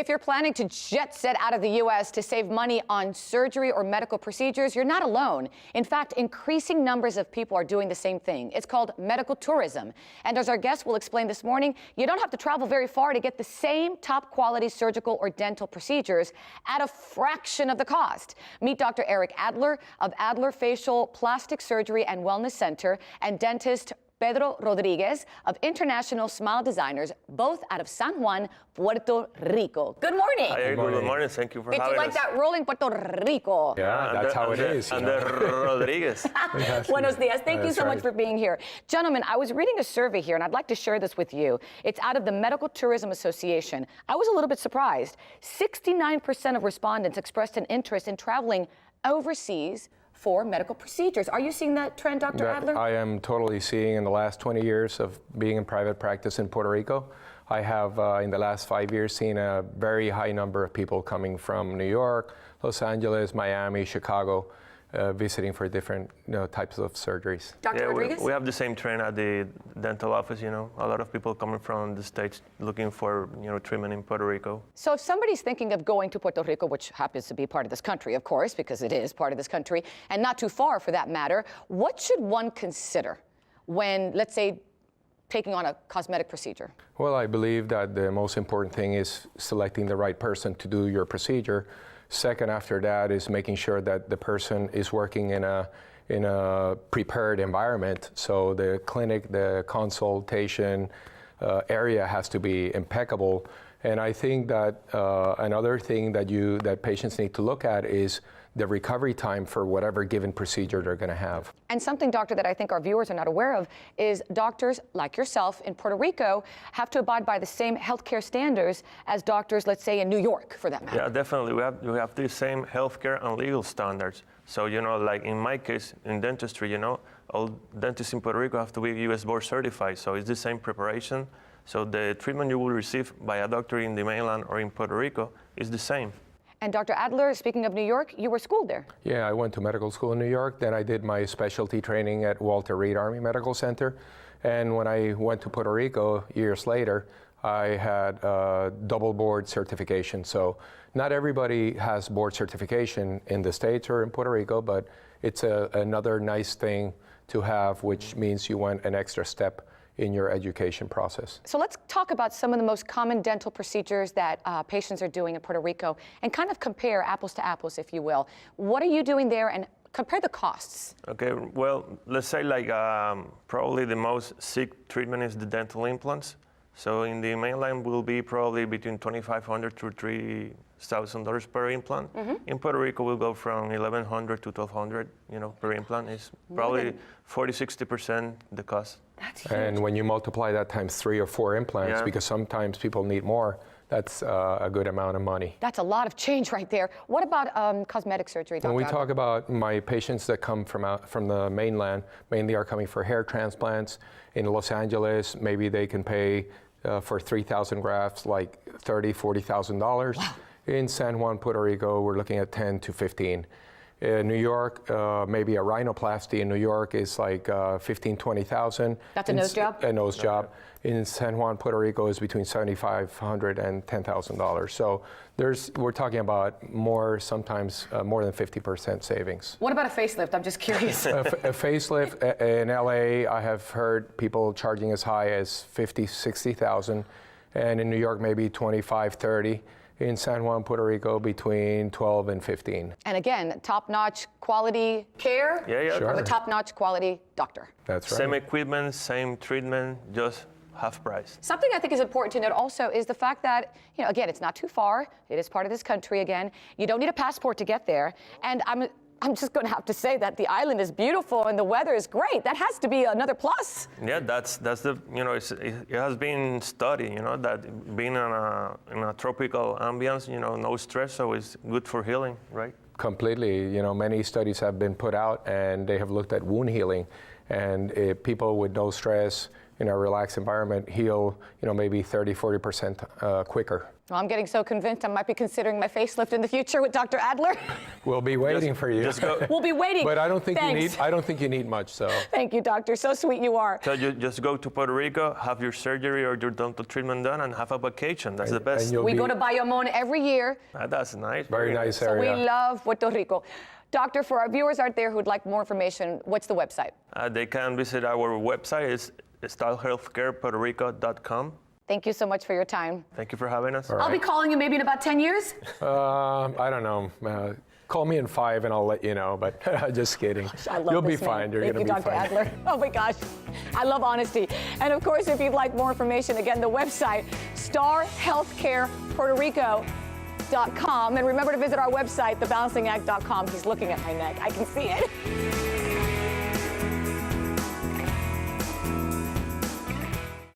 If you're planning to jet set out of the U.S. to save money on surgery or medical procedures, you're not alone. In fact, increasing numbers of people are doing the same thing. It's called medical tourism. And as our guest will explain this morning, you don't have to travel very far to get the same top quality surgical or dental procedures at a fraction of the cost. Meet Dr. Eric Adler of Adler Facial Plastic Surgery and Wellness Center and dentist Pedro Rodriguez of International Smile Designers, both out of San Juan, Puerto Rico. Good morning. Hi, good morning. Thank you for having us. Did you like that rolling Puerto Rico? Yeah, that's how it is. And Rodriguez. Buenos dias. Thank you so much for being here. Gentlemen, I was reading a survey here, and I'd like to share this with you. It's out of the Medical Tourism Association. I was a little bit surprised. 69% of respondents expressed an interest in traveling overseas for medical procedures. Are you seeing that trend, Dr. Adler? I am totally seeing in the last 20 years of being in private practice in Puerto Rico. I have, in the last 5 years, seen a very high number of people coming from New York, Los Angeles, Miami, Chicago, visiting for different types of surgeries. Dr. Rodriguez? We have the same trend at the dental office, a lot of people coming from the States looking for, treatment in Puerto Rico. So if somebody's thinking of going to Puerto Rico, which happens to be part of this country, of course, because it is part of this country, and not too far for that matter, what should one consider when, let's say, taking on a cosmetic procedure? Well, I believe that the most important thing is selecting the right person to do your procedure. Second, after that, is making sure that the person is working in a prepared environment. So the clinic, the consultation area has to be impeccable. And I think that another thing that patients need to look at is the recovery time for whatever given procedure they're going to have. And something, doctor, that I think our viewers are not aware of is doctors like yourself in Puerto Rico have to abide by the same healthcare standards as doctors, let's say, in New York, for that matter. Yeah, definitely. We have the same healthcare and legal standards. So, like in my case, in dentistry, all dentists in Puerto Rico have to be US board certified. So it's the same preparation. So the treatment you will receive by a doctor in the mainland or in Puerto Rico is the same. And Dr. Adler, speaking of New York, you were schooled there. Yeah, I went to medical school in New York. Then I did my specialty training at Walter Reed Army Medical Center. And when I went to Puerto Rico years later, I had double board certification. So not everybody has board certification in the States or in Puerto Rico, but it's another nice thing to have, which means you went an extra step in your education process. So let's talk about some of the most common dental procedures that patients are doing in Puerto Rico and kind of compare apples to apples, if you will. What are you doing there, and compare the costs? Okay, well, let's say probably the most sick treatment is the dental implants. So in the mainland will be probably between $2,500 to $3,000 per implant. Mm-hmm. In Puerto Rico, we'll go from $1,100 to $1,200, per implant. Is probably 40-60% the cost. That's huge. And when you multiply that times 3 or 4 implants, because sometimes people need more, that's a good amount of money. That's a lot of change right there. What about cosmetic surgery, Dr. When we Adler? talk about my patients that come from the mainland, mainly are coming for hair transplants. In Los Angeles, maybe they can pay for 3,000 grafts like $30,000, $40,000. Wow. In San Juan, Puerto Rico, we're looking at 10 to 15. In New York, maybe a rhinoplasty in New York is like 15,000, 20,000. That's a nose job? A nose job. In San Juan, Puerto Rico is between $7,500 and $10,000. So we're talking about sometimes more than 50% savings. What about a facelift? I'm just curious. A facelift in LA, I have heard people charging as high as 50,000, 60,000, and in New York maybe 25, 30. In San Juan, Puerto Rico, between 12 and 15. And again, top-notch quality care Sure. from a top-notch quality doctor. That's right. Same equipment, same treatment, just half price. Something I think is important to note also is the fact that, again, it's not too far. It is part of this country again. You don't need a passport to get there. And I'm just going to have to say that the island is beautiful and the weather is great. That has to be another plus. Yeah, that's the it has been studied, that being in a tropical ambience, no stress, so it's good for healing, right? Completely. Many studies have been put out and they have looked at wound healing, and people with no stress in a relaxed environment, heal, maybe 30, 40% quicker. Well, I'm getting so convinced I might be considering my facelift in the future with Dr. Adler. We'll be waiting for you. Just go. We'll be waiting. But I don't think Thanks. I don't think you need much. So. Thank you, doctor. So sweet you are. So you just go to Puerto Rico, have your surgery or your dental treatment done, and have a vacation. That's the best. We go to Bayamon every year. That's nice. Very nice So area. we love Puerto Rico. Doctor, for our viewers out there who'd like more information, what's the website? They can visit our website. It's stylehealthcarepuertorico.com. Thank you so much for your time. Thank you for having us. I'll be calling you maybe in about 10 years. I don't know. Call me in 5 and I'll let you know, but just kidding. I love You'll be this man. fine. You're going to be Thank you, fine. Dr. Adler. Oh my gosh. I love honesty. And of course, if you'd like more information, again, the website, starhealthcarepuertorico.com. And remember to visit our website, thebalancinact.com. He's looking at my neck. I can see it.